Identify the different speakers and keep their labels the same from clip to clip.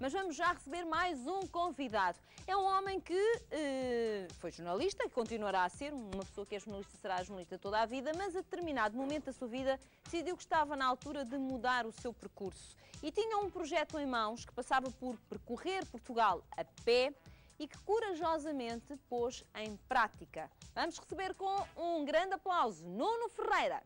Speaker 1: Mas vamos já receber mais um convidado. É um homem que foi jornalista, que continuará a ser, uma pessoa que é jornalista será jornalista toda a vida, mas a determinado momento da sua vida decidiu que estava na altura de mudar o seu percurso. E tinha um projeto em mãos que passava por percorrer Portugal a pé e que corajosamente pôs em prática. Vamos receber com um grande aplauso Nuno Ferreira.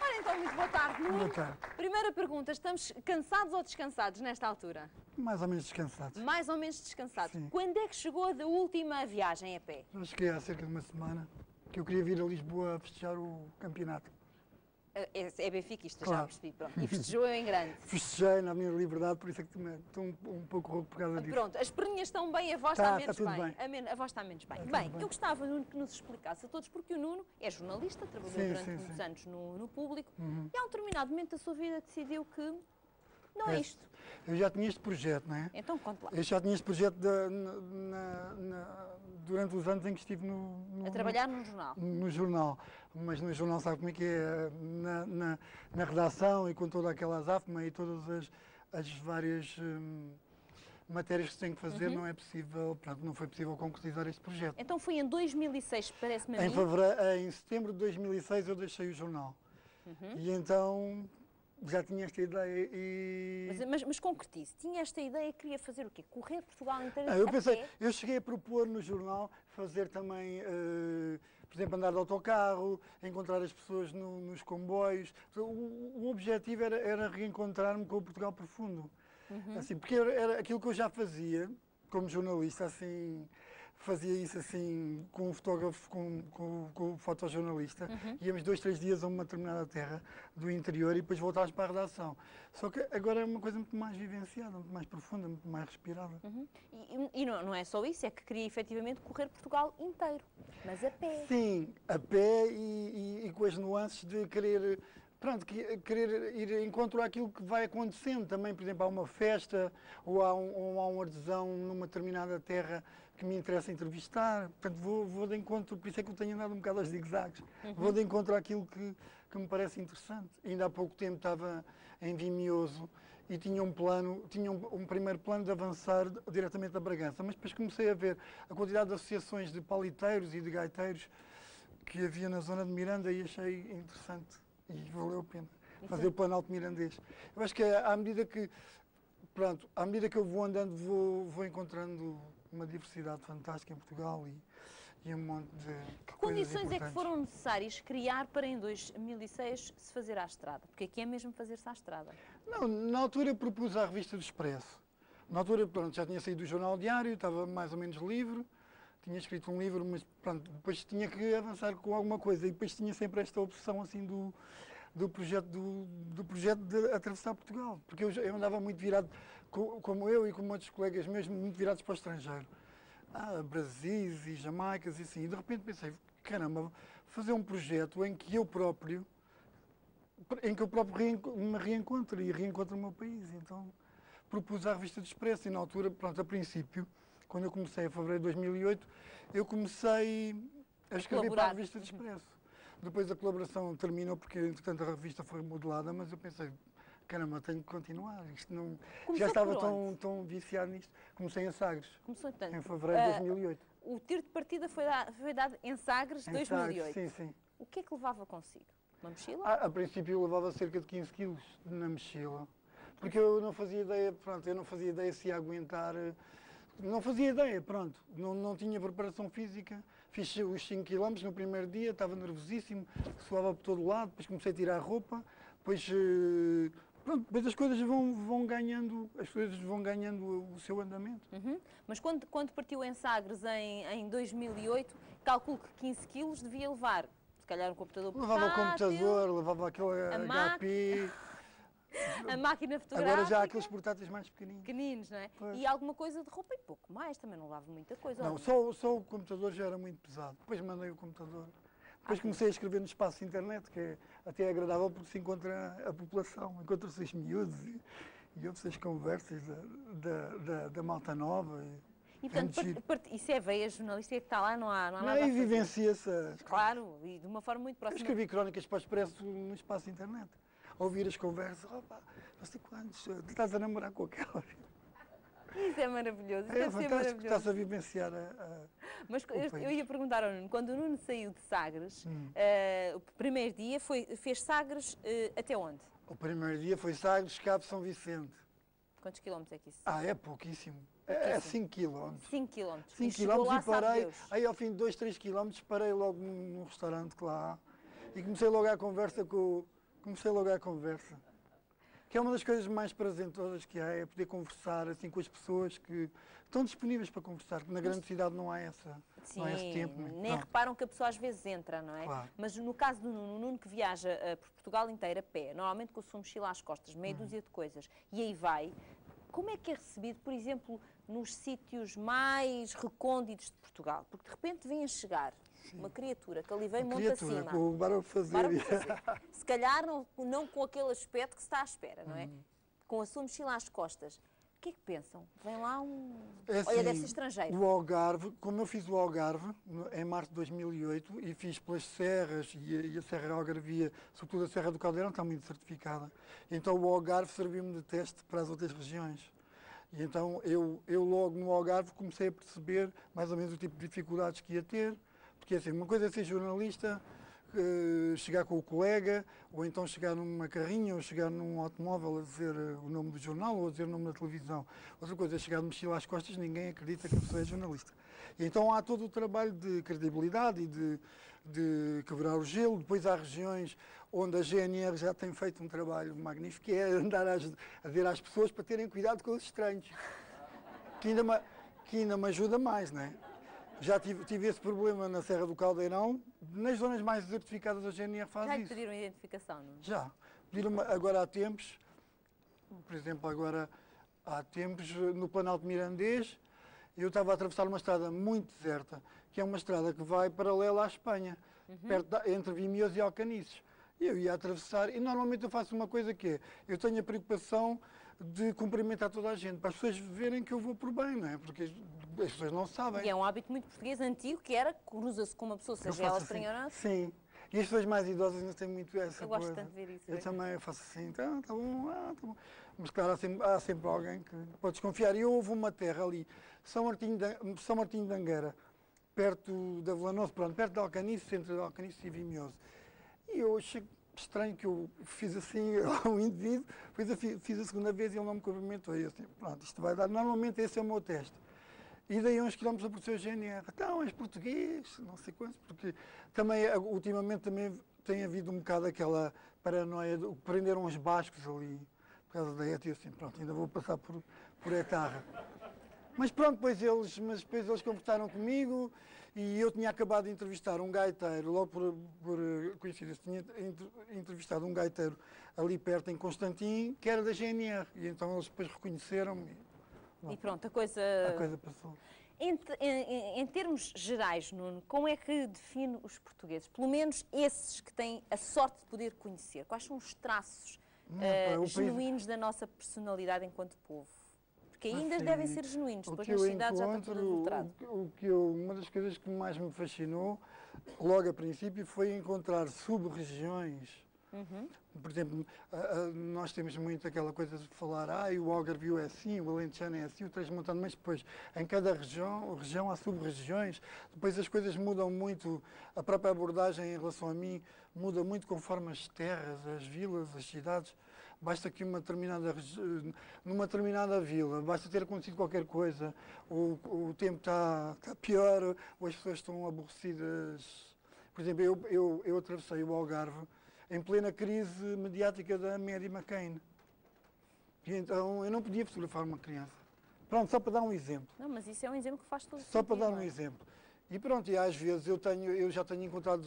Speaker 1: Ora então, muito boa tarde, Nuno.
Speaker 2: Boa tarde.
Speaker 1: Primeira pergunta, estamos cansados ou descansados nesta altura?
Speaker 2: Mais ou menos descansados.
Speaker 1: Mais ou menos descansados.
Speaker 2: Sim.
Speaker 1: Quando é que chegou da última viagem a pé?
Speaker 2: Eu cheguei há cerca de uma semana, que eu queria vir a Lisboa a festejar o campeonato.
Speaker 1: É benfiquista,
Speaker 2: Claro.
Speaker 1: já percebi. Pronto. E festejou em grande.
Speaker 2: Festejei na Avenida Liberdade, por isso é que também estou um pouco rouco por causa disso.
Speaker 1: Pronto, as perninhas estão bem, a voz
Speaker 2: Tá,
Speaker 1: está menos
Speaker 2: tudo
Speaker 1: bem. A voz está menos bem.
Speaker 2: Tá tudo
Speaker 1: Bem,
Speaker 2: bem.
Speaker 1: eu gostava, Nuno, que nos explicasse a todos, porque o Nuno é jornalista, trabalhou
Speaker 2: Sim,
Speaker 1: durante
Speaker 2: sim,
Speaker 1: muitos
Speaker 2: sim.
Speaker 1: anos no público,
Speaker 2: Uhum.
Speaker 1: e a um determinado momento da sua vida decidiu que não é isto.
Speaker 2: Eu já tinha este projeto, não é?
Speaker 1: Então, conte lá.
Speaker 2: Eu já tinha este projeto durante os anos em que estive
Speaker 1: A trabalhar num jornal.
Speaker 2: no jornal, mas no jornal sabe como é que é, na redação e com toda aquela azáfama e todas as várias matérias que se tem que fazer, não é possível, portanto, não foi possível concretizar este projeto.
Speaker 1: Então foi em 2006, parece-me a mim.
Speaker 2: Em setembro de 2006 eu deixei o jornal e então já tinha esta ideia e...
Speaker 1: Mas concretize, tinha esta ideia, queria fazer o quê? Correr Portugal inteiro
Speaker 2: Eu
Speaker 1: a
Speaker 2: pensei,
Speaker 1: pé?
Speaker 2: eu cheguei a propor no jornal fazer também, por exemplo, andar de autocarro, encontrar as pessoas nos comboios. O objetivo era reencontrar-me com o Portugal profundo. Assim, porque era aquilo que eu já fazia como jornalista, assim, fazia isso assim com o fotógrafo, com o fotojornalista. Íamos 2, 3 dias a uma determinada terra do interior e depois voltávamos para a redação. Só que agora é uma coisa muito mais vivenciada, muito mais profunda, muito mais respirada.
Speaker 1: E não é só isso, é que queria efetivamente correr Portugal inteiro, mas a pé.
Speaker 2: Sim, a pé e com as nuances de querer, pronto, querer ir em encontro àquilo que vai acontecendo também. Por exemplo, há uma festa ou há um artesão numa determinada terra que me interessa entrevistar. Portanto, vou de encontro, por isso é que eu tenho andado um bocado aos zigue-zagues. Vou de encontro àquilo que me parece interessante. Ainda há pouco tempo estava em Vimioso e tinha um primeiro plano de avançar diretamente a Bragança, mas depois comecei a ver a quantidade de associações de paliteiros e de gaiteiros que havia na zona de Miranda e achei interessante e valeu a pena fazer o Planalto Mirandês. Eu acho que à medida que eu vou andando, vou encontrando uma diversidade fantástica em Portugal e um monte de
Speaker 1: Que
Speaker 2: coisas
Speaker 1: condições é que
Speaker 2: importantes.
Speaker 1: foram necessárias criar para em 2006 se fazer à estrada? Porque aqui é mesmo fazer-se à estrada.
Speaker 2: Não, na altura eu propus à revista do Expresso. Na altura, pronto, já tinha saído do Jornal Diário, estava mais ou menos livre, tinha escrito um livro, mas pronto, depois tinha que avançar com alguma coisa e depois tinha sempre esta obsessão assim do projeto de atravessar Portugal, porque eu andava muito virado, como eu e como outros colegas mesmo, muito virados para o estrangeiro. Brasis e Jamaicas e assim, e de repente pensei, caramba, fazer um projeto em que eu próprio me reencontro e reencontro o meu país. Então propus à revista do Expresso e na altura, pronto, a princípio, quando eu comecei em fevereiro de 2008, eu comecei a escrever para a revista do Expresso. Depois a colaboração terminou porque, entretanto, a revista foi remodelada, mas eu pensei, caramba, tenho que continuar. Isto não... Já estava tão viciado nisto. Comecei em Sagres, em fevereiro de 2008.
Speaker 1: O tiro de partida foi dado em Sagres, 2008.
Speaker 2: Sagres, sim.
Speaker 1: O que é que levava consigo? Uma mochila?
Speaker 2: A princípio eu levava cerca de 15 quilos na mochila, porque eu não fazia ideia, se ia aguentar. Não fazia ideia, pronto, não tinha preparação física, fiz os 5 km no primeiro dia, estava nervosíssimo, suava por todo lado, depois comecei a tirar a roupa, depois as coisas vão ganhando o seu andamento.
Speaker 1: Mas quando partiu em Sagres em 2008, calculo que 15 quilos devia levar, se calhar um computador portátil.
Speaker 2: Levava o computador, levava aquele HP...
Speaker 1: A máquina fotográfica.
Speaker 2: Agora já há aqueles portáteis mais pequeninos.
Speaker 1: Pequeninos, não é?
Speaker 2: Pois.
Speaker 1: E alguma coisa de roupa e pouco mais, também não levava muita coisa.
Speaker 2: Não, só o computador já era muito pesado. Depois mandei o computador. Depois comecei a escrever no espaço de internet, que é até agradável porque se encontra a população, encontra-se os miúdos e ouve-se as conversas da malta nova.
Speaker 1: E, portanto, isso é veia jornalística que está lá, não há nada a
Speaker 2: E
Speaker 1: fazer.
Speaker 2: vivencia-se.
Speaker 1: Claro, e de uma forma muito
Speaker 2: Eu
Speaker 1: próxima.
Speaker 2: escrevi crónicas para o Expresso no espaço internet. Ouvir as conversas, opa, não sei quantos, estás a namorar com aquela.
Speaker 1: Isso é maravilhoso, isso
Speaker 2: É
Speaker 1: deve ser
Speaker 2: fantástico,
Speaker 1: maravilhoso.
Speaker 2: estás a vivenciar
Speaker 1: Mas eu ia perguntar ao Nuno, quando o Nuno saiu de Sagres, o primeiro dia fez Sagres até onde?
Speaker 2: O primeiro dia foi Sagres, Cabo São Vicente.
Speaker 1: Quantos quilómetros é que isso?
Speaker 2: É pouquíssimo. É 5 quilómetros.
Speaker 1: 5 quilómetros.
Speaker 2: 5
Speaker 1: chegou lá,
Speaker 2: quilómetros e
Speaker 1: sabe
Speaker 2: parei,
Speaker 1: Deus.
Speaker 2: aí ao fim de 2, 3 quilómetros parei logo num restaurante que lá há e comecei logo a conversa que é uma das coisas mais prazerosas que há, é poder conversar assim com as pessoas que estão disponíveis para conversar, que na grande cidade não há esse tempo.
Speaker 1: Nem reparam que a pessoa às vezes entra, não é?
Speaker 2: Claro.
Speaker 1: Mas no caso do Nuno que viaja por Portugal inteiro a pé, normalmente com a sua mochila às costas, meia dúzia de coisas, e aí vai, como é que é recebido, por exemplo, nos sítios mais recônditos de Portugal? Porque de repente vem a chegar uma criatura que ali vem monte acima.
Speaker 2: Com o barulho fazer.
Speaker 1: Se calhar não com aquele aspecto que se está à espera, não é? Com a sua mochila às costas. O que é que pensam? Vem lá Olha, deve ser estrangeiro.
Speaker 2: O Algarve, como eu fiz o Algarve em março de 2008 e fiz pelas serras e a Serra Algarvia, sobretudo a Serra do Caldeirão, está muito certificada. Então o Algarve serviu-me de teste para as outras regiões. E então eu logo no Algarve comecei a perceber mais ou menos o tipo de dificuldades que ia ter. Porque assim, uma coisa é ser jornalista, chegar com o colega, ou então chegar numa carrinha, ou chegar num automóvel a dizer o nome do jornal, ou a dizer o nome da televisão. Outra coisa é chegar de mochila às costas, ninguém acredita que a pessoa é jornalista. E então há todo o trabalho de credibilidade e de quebrar o gelo. Depois há regiões onde a GNR já tem feito um trabalho magnífico, que é andar a dizer às pessoas para terem cuidado com os estranhos. Que ainda me ajuda mais, não é? Já tive esse problema na Serra do Caldeirão, nas zonas mais desertificadas a GNR faz isso.
Speaker 1: Já lhe pediram identificação, não?
Speaker 2: Já. Pediram agora há tempos, por exemplo, agora há tempos no Planalto Mirandês, eu estava a atravessar uma estrada muito deserta, que é uma estrada que vai paralela à Espanha, entre Vimioso e Alcanices. Eu ia atravessar e normalmente eu faço uma coisa que é, eu tenho a preocupação de cumprimentar toda a gente, para as pessoas verem que eu vou por bem, não é? Porque as pessoas não sabem.
Speaker 1: E é um hábito muito português antigo, que era, cruza-se com uma pessoa, seja ela estranha ou não.
Speaker 2: Sim. E as pessoas mais idosas não têm muito essa coisa.
Speaker 1: Eu gosto tanto de ver isso.
Speaker 2: Eu também faço assim, tá bom. Mas claro, há sempre alguém que pode desconfiar. E eu houve uma terra ali, São Martinho de Anguera, perto da Vila Nova, perto de Alcanices, entre Alcanices e Vimioso. E eu achei estranho que eu fiz assim ao indivíduo, depois eu fiz a segunda vez e ele não me cumprimentou. E eu assim, pronto, isto vai dar. Normalmente esse é o meu teste. E daí uns quilómetros apareceu o GNR. Então, és português, não sei quantos, porque também, ultimamente, também tem havido um bocado aquela paranoia de prenderam os bascos ali, por causa da ETA, e assim, pronto, ainda vou passar por etarra. Mas pronto, depois eles conversaram comigo e eu tinha acabado de entrevistar um gaiteiro, logo por coincidência, tinha entrevistado um gaiteiro ali perto em Constantin, que era da GNR, e então eles depois reconheceram-me.
Speaker 1: E pronto, a coisa
Speaker 2: passou.
Speaker 1: Em termos gerais, Nuno, como é que define os portugueses? Pelo menos esses que têm a sorte de poder conhecer. Quais são os traços genuínos da nossa personalidade enquanto povo? Porque ainda devem ser genuínos, depois nas cidades já está tudo adulterado.
Speaker 2: Uma das coisas que mais me fascinou, logo a princípio, foi encontrar sub-regiões. Por exemplo, nós temos muito aquela coisa de falar, o Algarvio é assim, o Alentejano é assim, o Transmontano, mas depois, em cada região há sub-regiões, depois as coisas mudam muito, a própria abordagem em relação a mim muda muito conforme as terras, as vilas, as cidades. Basta que numa determinada vila, basta ter acontecido qualquer coisa, o tempo está pior, ou as pessoas estão aborrecidas. Por exemplo, eu atravessei o Algarve em plena crise mediática da Maddie McCain. E então eu não podia fotografar uma criança. Pronto, só para dar um exemplo.
Speaker 1: Não, mas isso é um exemplo que faz todo
Speaker 2: sentido. Só para dar um exemplo. E pronto, e às vezes eu já tenho encontrado